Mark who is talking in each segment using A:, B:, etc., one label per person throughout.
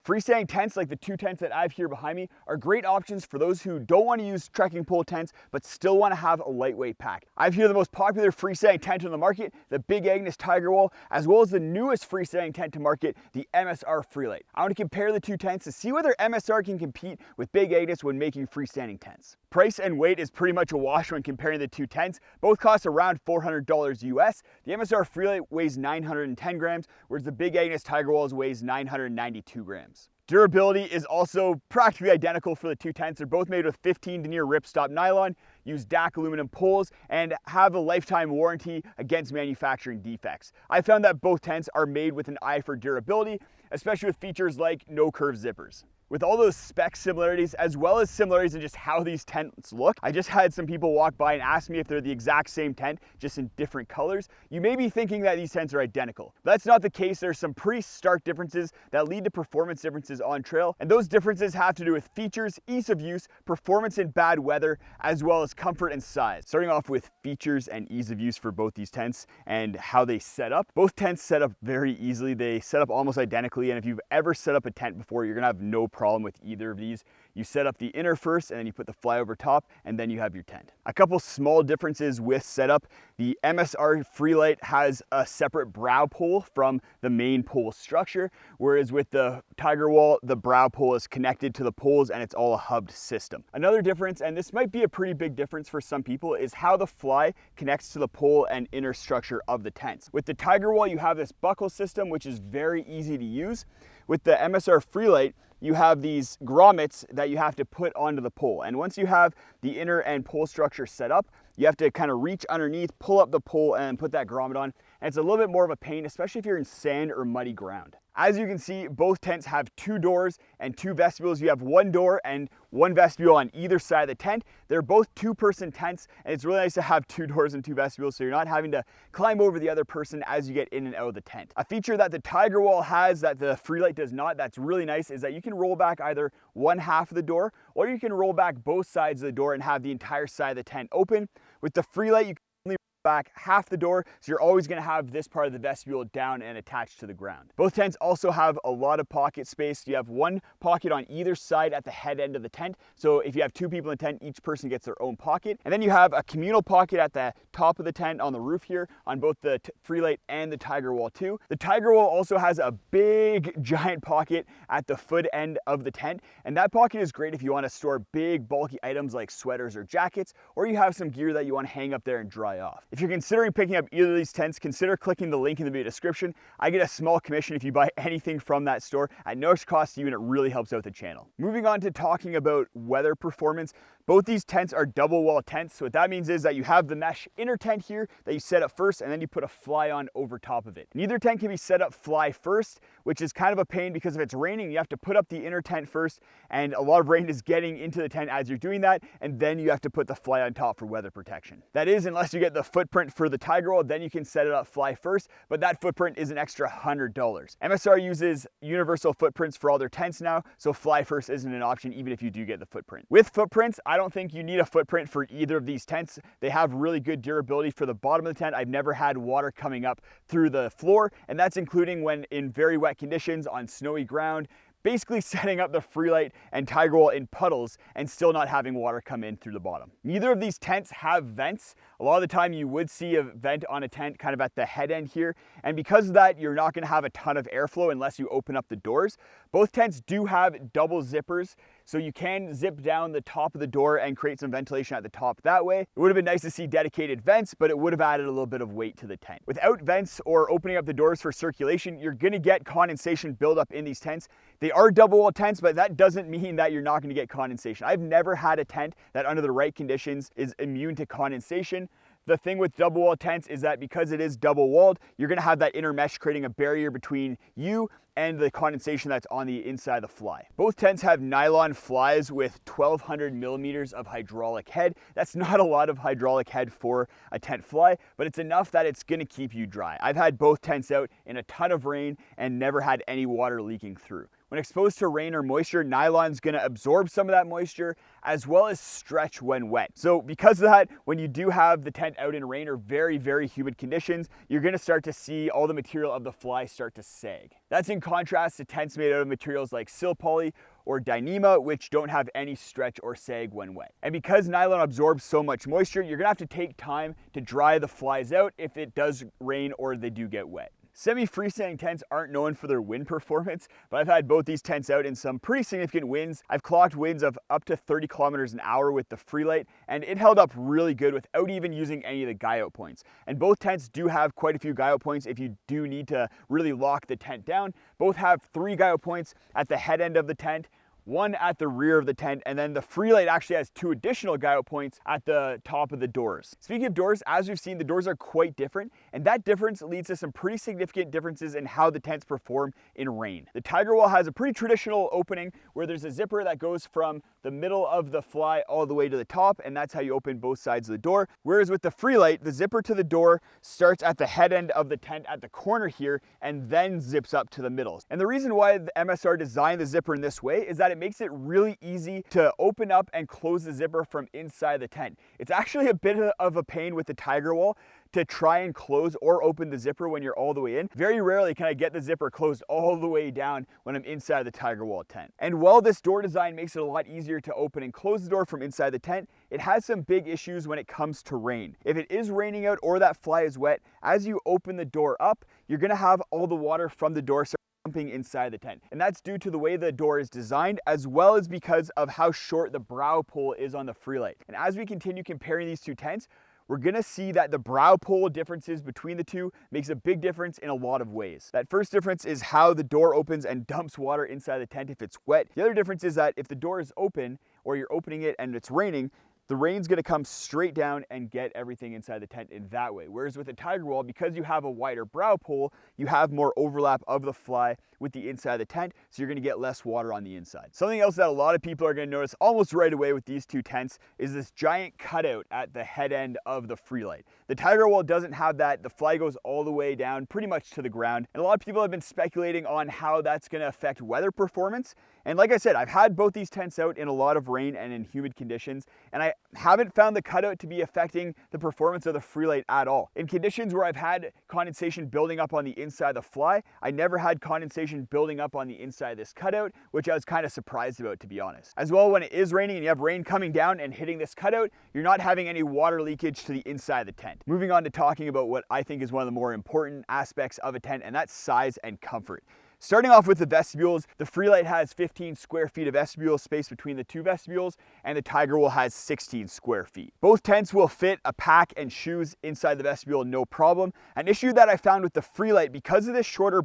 A: Freestanding tents like the two tents that I have here behind me are great options for those who don't want to use trekking pole tents but still want to have a lightweight pack. I have here the most popular freestanding tent on the market, the Big Agnes Tiger Wall, as well as the newest freestanding tent to market, the MSR FreeLite. I want to compare the two tents to see whether MSR can compete with Big Agnes when making freestanding tents. Price and weight is pretty much a wash when comparing the two tents. Both cost around $400 US. The MSR FreeLite weighs 910 grams, whereas the Big Agnes Tiger Walls weighs 992 grams. Durability is also practically identical for the two tents. They're both made with 15 denier ripstop nylon, use DAC aluminum poles, and have a lifetime warranty against manufacturing defects. I found that both tents are made with an eye for durability, especially with features like no curve zippers. With all those spec similarities, as well as similarities in just how these tents look, I just had some people walk by and ask me if they're the exact same tent, just in different colors. You may be thinking that these tents are identical. But that's not the case. There's some pretty stark differences that lead to performance differences on trail, and those differences have to do with features, ease of use, performance in bad weather, as well as comfort and size. Starting off with features and ease of use for both these tents and how they set up. Both tents set up very easily. They set up almost identically, and if you've ever set up a tent before, you're gonna have no problem with either of these. You set up the inner first, and then you put the fly over top, and then you have your tent. A couple small differences with setup. The MSR FreeLite has a separate brow pole from the main pole structure, whereas with the Tiger Wall, the brow pole is connected to the poles and it's all a hubbed system. Another difference, and this might be a pretty big difference for some people, is how the fly connects to the pole and inner structure of the tents. With the Tiger Wall, you have this buckle system, which is very easy to use. With the MSR FreeLite, you have these grommets that you have to put onto the pole. And once you have the inner and pole structure set up, you have to kind of reach underneath, pull up the pole, and put that grommet on. And it's a little bit more of a pain, especially if you're in sand or muddy ground. As you can see, both tents have two doors and two vestibules. You have one door and one vestibule on either side of the tent. They're both two-person tents, and it's really nice to have two doors and two vestibules so you're not having to climb over the other person as you get in and out of the tent. A feature that the Tiger Wall has that the FreeLite does not, that's really nice, is that you can roll back either one half of the door, or you can roll back both sides of the door and have the entire side of the tent open. With the FreeLite, you can only roll back half the door, so you're always going to have this part of the vestibule down and attached to the ground. Both tents also have a lot of pocket space. You have one pocket on either side at the head end of the tent, so if you have two people in the tent, each person gets their own pocket. And then you have a communal pocket at the top of the tent on the roof here on both the FreeLite and the Tiger Wall too. The Tiger Wall also has a big giant pocket at the foot end of the tent, and that pocket is great if you want to store big bulky items like sweaters or jackets, or you have some gear that you want to hang up there and dry off. If you're considering picking up either of these tents, consider clicking the link in the video description. I get a small commission if you buy anything from that store at no extra cost to you, and it really helps out the channel. Moving on to talking about weather performance, both these tents are double wall tents. So what that means is that you have the mesh inner tent here that you set up first, and then you put a fly on over top of it. Neither tent can be set up fly first, which is kind of a pain because if it's raining, you have to put up the inner tent first, and a lot of rain is getting into the tent as you're doing that, and then you have to put the fly on top for weather protection. That is, unless you get the footprint for the Tiger Wall, then you can set it up fly first, but that footprint is an extra $100. MSR uses universal footprints for all their tents now, so fly first isn't an option even if you do get the footprint. With footprints, I don't think you need a footprint for either of these tents. They have really good durability for the bottom of the tent. I've never had water coming up through the floor, and that's including when in very wet conditions on snowy ground, basically setting up the FreeLite and Tiger Wall in puddles and still not having water come in through the bottom. Neither of these tents have vents. A lot of the time you would see a vent on a tent kind of at the head end here, and because of that, you're not going to have a ton of airflow unless you open up the doors. Both tents do have double zippers, so you can zip down the top of the door and create some ventilation at the top that way. It would have been nice to see dedicated vents, but it would have added a little bit of weight to the tent. Without vents or opening up the doors for circulation, you're going to get condensation buildup in these tents. They are double wall tents, but that doesn't mean that you're not going to get condensation. I've never had a tent that under the right conditions is immune to condensation. The thing with double wall tents is that because it is double walled, you're going to have that inner mesh creating a barrier between you and the condensation that's on the inside of the fly. Both tents have nylon flies with 1200 millimeters of hydraulic head. That's not a lot of hydraulic head for a tent fly, but it's enough that it's going to keep you dry. I've had both tents out in a ton of rain and never had any water leaking through. When exposed to rain or moisture, nylon's gonna absorb some of that moisture as well as stretch when wet. So because of that, when you do have the tent out in rain or very, very humid conditions, you're gonna start to see all the material of the fly start to sag. That's in contrast to tents made out of materials like sil poly or Dyneema, which don't have any stretch or sag when wet. And because nylon absorbs so much moisture, you're gonna have to take time to dry the flies out if it does rain or they do get wet. Semi-freestanding tents aren't known for their wind performance, but I've had both these tents out in some pretty significant winds. I've clocked winds of up to 30 kilometers an hour with the FreeLite, and it held up really good without even using any of the guy out points. And both tents do have quite a few guy out points if you do need to really lock the tent down. Both have 3 guy out points at the head end of the tent, 1 at the rear of the tent, and then the FreeLite actually has 2 additional guy out points at the top of the doors. Speaking of doors, as we've seen, the doors are quite different, and that difference leads to some pretty significant differences in how the tents perform in rain. The Tiger Wall has a pretty traditional opening where there's a zipper that goes from the middle of the fly all the way to the top, and that's how you open both sides of the door. Whereas with the FreeLite, the zipper to the door starts at the head end of the tent at the corner here and then zips up to the middle. And the reason why the MSR designed the zipper in this way is that it makes it really easy to open up and close the zipper from inside the tent. It's actually a bit of a pain with the Tiger Wall to try and close or open the zipper when you're all the way in. Very rarely can I get the zipper closed all the way down when I'm inside the Tiger Wall tent. And while this door design makes it a lot easier to open and close the door from inside the tent, it has some big issues when it comes to rain. If it is raining out or that fly is wet, as you open the door up, you're gonna have all the water from the door dumping inside the tent. And that's due to the way the door is designed, as well as because of how short the brow pull is on the FreeLite. And as we continue comparing these two tents, we're gonna see that the brow pull differences between the two makes a big difference in a lot of ways. That first difference is how the door opens and dumps water inside the tent if it's wet. The other difference is that if the door is open or you're opening it and it's raining, the rain's gonna come straight down and get everything inside the tent in that way. Whereas with the Tiger Wall, because you have a wider brow pull, you have more overlap of the fly with the inside of the tent, so you're gonna get less water on the inside. Something else that a lot of people are gonna notice almost right away with these two tents is this giant cutout at the head end of the FreeLite. The Tiger Wall doesn't have that. The fly goes all the way down pretty much to the ground. And a lot of people have been speculating on how that's gonna affect weather performance. And like I said, I've had both these tents out in a lot of rain and in humid conditions, and I haven't found the cutout to be affecting the performance of the FreeLite at all. In conditions where I've had condensation building up on the inside of the fly, I never had condensation building up on the inside of this cutout, which I was kind of surprised about, to be honest. As well, when it is raining and you have rain coming down and hitting this cutout, you're not having any water leakage to the inside of the tent. Moving on to talking about what I think is one of the more important aspects of a tent, and that's size and comfort. Starting off with the vestibules, the FreeLite has 15 square feet of vestibule space between the two vestibules, and the Tiger Wall has 16 square feet. Both tents will fit a pack and shoes inside the vestibule, no problem. An issue that I found with the FreeLite, because of this shorter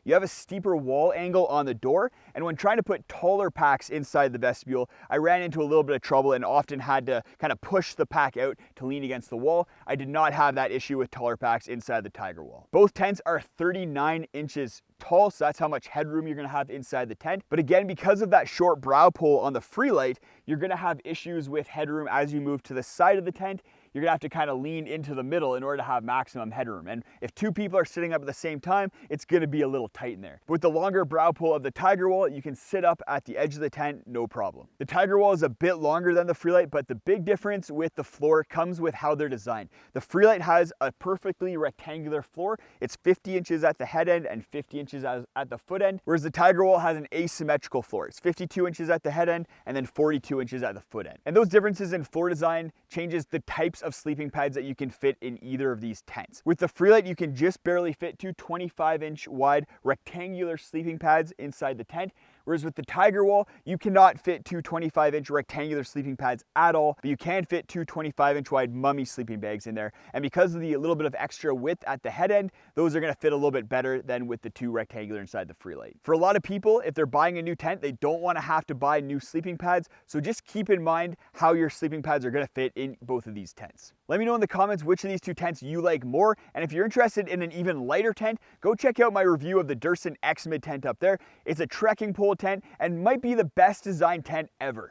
A: you have a steeper wall angle on the door, and when trying to put taller packs inside the vestibule, I ran into a little bit of trouble and often had to kind of push the pack out to lean against the wall. I did not have that issue with taller packs inside the Tiger Wall. Both tents are 39 inches tall, so that's how much headroom you're gonna have inside the tent. But again, because of that short brow pull on the FreeLite, you're gonna have issues with headroom as you move to the side of the tent. You're gonna have to kind of lean into the middle in order to have maximum headroom. And if two people are sitting up at the same time, it's gonna be a little tight in there. But with the longer brow pull of the Tiger Wall, you can sit up at the edge of the tent, no problem. The Tiger Wall is a bit longer than the FreeLite, but the big difference with the floor comes with how they're designed. The FreeLite has a perfectly rectangular floor. It's 50 inches at the head end and 50 inches at the foot end, whereas the Tiger Wall has an asymmetrical floor. It's 52 inches at the head end and then 42 inches at the foot end. And those differences in floor design changes the types of sleeping pads that you can fit in either of these tents. With the FreeLite, you can just barely fit two 25-inch wide rectangular sleeping pads inside the tent, whereas with the Tiger Wall, you cannot fit two 25-inch rectangular sleeping pads at all, but you can fit two 25-inch wide mummy sleeping bags in there. And because of the little bit of extra width at the head end, those are gonna fit a little bit better than with the two rectangular inside the FreeLite. For a lot of people, if they're buying a new tent, they don't wanna have to buy new sleeping pads, so just keep in mind how your sleeping pads are gonna fit in both of these tents. Let me know in the comments which of these two tents you like more, and if you're interested in an even lighter tent, go check out my review of the Durson X-Mid tent up there. It's a trekking pole tent and might be the best designed tent ever.